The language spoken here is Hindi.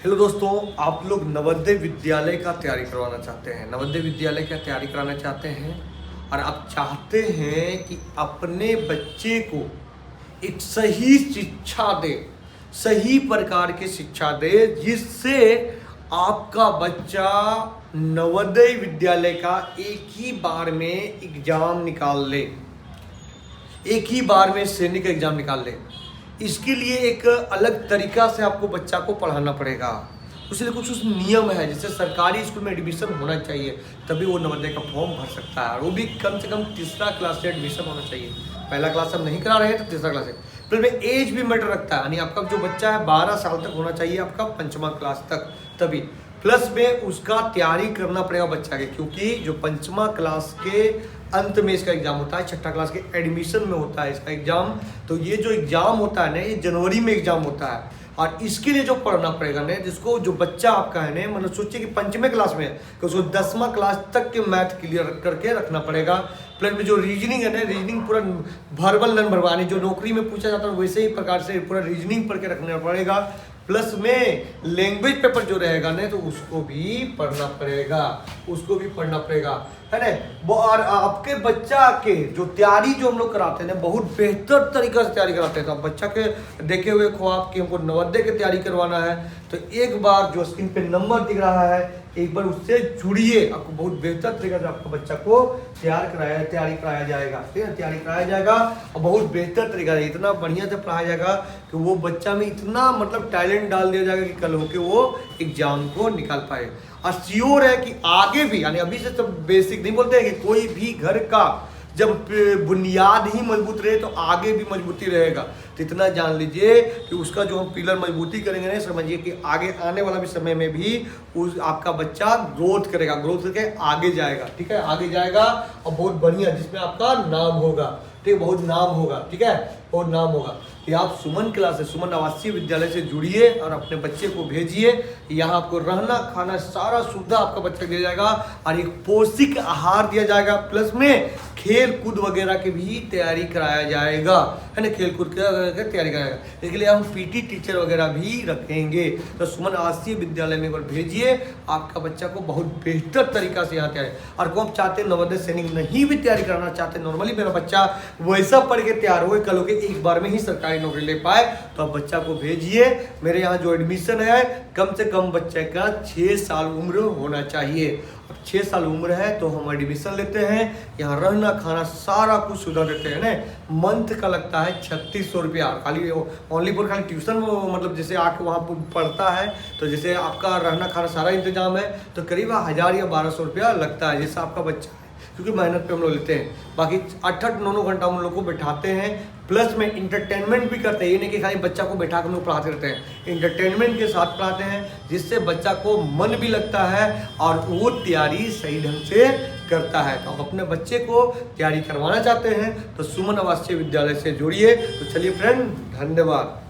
हेलो दोस्तों, आप लोग नवोदय विद्यालय का तैयारी करवाना चाहते हैं, नवोदय विद्यालय का तैयारी कराना चाहते हैं और आप चाहते हैं कि अपने बच्चे को एक सही शिक्षा दे, सही प्रकार की शिक्षा दे जिससे आपका बच्चा नवोदय विद्यालय का एक ही बार में एग्जाम निकाल ले, एक ही बार में सैनिक एग्जाम निकाल ले। इसके लिए एक अलग तरीका से आपको बच्चा को पढ़ाना पड़ेगा। उसके कुछ उस नियम है, जैसे सरकारी स्कूल में एडमिशन होना चाहिए तभी वो नवोदय का फॉर्म भर सकता है, और वो भी कम से कम तीसरा क्लास से एडमिशन होना चाहिए। पहला क्लास हम नहीं करा रहे हैं तो तीसरा क्लास है। फिर में एज भी मैटर रखता है, यानी आपका जो बच्चा है 12 साल तक होना चाहिए, आपका 5वीं क्लास तक, तभी प्लस में उसका तैयारी करना पड़ेगा बच्चा के, क्योंकि जो 5वीं क्लास के अंत में इसका एग्जाम होता है, 6ठा क्लास के एडमिशन में होता है इसका एग्जाम। तो ये जो एग्जाम होता है ना, ये जनवरी में एग्जाम होता है, और इसके लिए जो पढ़ना पड़ेगा ना, जिसको जो बच्चा आपका है ना, मतलब सोचिए कि 5वीं क्लास में तो उसको 10वीं क्लास तक के मैथ क्लियर करके रखना पड़ेगा। प्लस में जो रीजनिंग है ना, रीजनिंग पूरा वर्बल नन भरवानी जो नौकरी में पूछा जाता है वैसे ही प्रकार से पूरा रीजनिंग पढ़ के रखना पड़ेगा। प्लस में लैंग्वेज पेपर जो रहेगा ना, तो उसको भी पढ़ना पड़ेगा, उसको भी पढ़ना पड़ेगा, है ना। वो और आपके बच्चा के जो तैयारी जो हम लोग कराते हैं ना, बहुत बेहतर तरीका से तैयारी कराते हैं। तो आप बच्चा के देखे हुए ख्वाब कि हमको नवोदय की तैयारी करवाना है, तो एक बार जो स्क्रीन पे नंबर दिख रहा है, एक बार उससे जुड़िए। आपको बहुत बेहतर तरीका से आपको बच्चा को तैयारी कराया जाएगा, ठीक है, तैयारी कराया जाएगा और बहुत बेहतर तरीका से इतना बढ़िया से पढ़ाया जाएगा कि वो बच्चा में इतना मतलब टैलेंट डाल दिया जाएगा कि कल होके वो एग्जाम को निकाल पाए। और श्योर है कि आगे भी, यानी अभी से तो बेसिक नहीं बोलते हैं कि कोई भी घर का जब बुनियाद ही मजबूत रहे तो आगे भी मजबूती रहेगा। तो इतना जान लीजिए कि उसका जो हम पिलर मजबूती करेंगे ना, समझिए कि आगे आने वाला भी समय में भी उस आपका बच्चा ग्रोथ करेगा, ग्रोथ करके आगे जाएगा, ठीक है, आगे जाएगा और बहुत बढ़िया, जिसमें आपका नाम होगा, ठीक है, बहुत नाम होगा, ठीक है, बहुत नाम होगा। कि आप सुमन क्लास से, सुमन आवासीय विद्यालय से जुड़िए और अपने बच्चे को भेजिए। यहाँ आपको रहना खाना सारा सुविधा आपका बच्चा दिया जाएगा और एक पौष्टिक आहार दिया जाएगा। प्लस में खेल कूद वगैरह की भी तैयारी कराया जाएगा, है ना, खेल कूद की तैयारी कराएगा। इसके लिए हम पीटी टीचर वगैरह भी रखेंगे। तो सुमन आवासीय विद्यालय में एक बार भेजिए, आपका बच्चा को बहुत बेहतर तरीका से यहाँ तैयारी। और को आप चाहते हैं नवोदय सैनिक नहीं भी तैयारी कराना चाहते, नॉर्मली मेरा बच्चा वैसा पढ़ के तैयार हो, कल होके एक बार में ही सरकारी नौकरी ले पाए, तो आप बच्चा को भेजिए। मेरे यहाँ जो एडमिशन है, कम से कम बच्चे का 6 साल उम्र होना चाहिए। अब 6 साल उम्र है तो हम एडमिशन लेते हैं, यहाँ रहना खाना सारा कुछ सुविधा देते हैं ना। मंथ का लगता है 3600 रुपया, खाली ओनली फॉर खाली ट्यूशन, मतलब जैसे आके वहाँ पढ़ता है तो जैसे आपका रहना खाना सारा इंतजाम है तो करीब 1000 या 1200 रुपया लगता है, जैसा आपका बच्चा, क्योंकि मेहनत पे हम लोग लेते हैं। बाकी 8-8 9 घंटा हम लोग को बैठाते हैं, प्लस में इंटरटेनमेंट भी करते हैं। ये नहीं कि खाली बच्चा को बैठा कर हम लोग पढ़ाते रहते हैं, इंटरटेनमेंट के साथ पढ़ाते हैं, जिससे बच्चा को मन भी लगता है और वो तैयारी सही ढंग से करता है। तो आप अपने बच्चे को तैयारी करवाना चाहते हैं तो सुमन आवासीय विद्यालय से जुड़िए। तो चलिए फ्रेंड, धन्यवाद।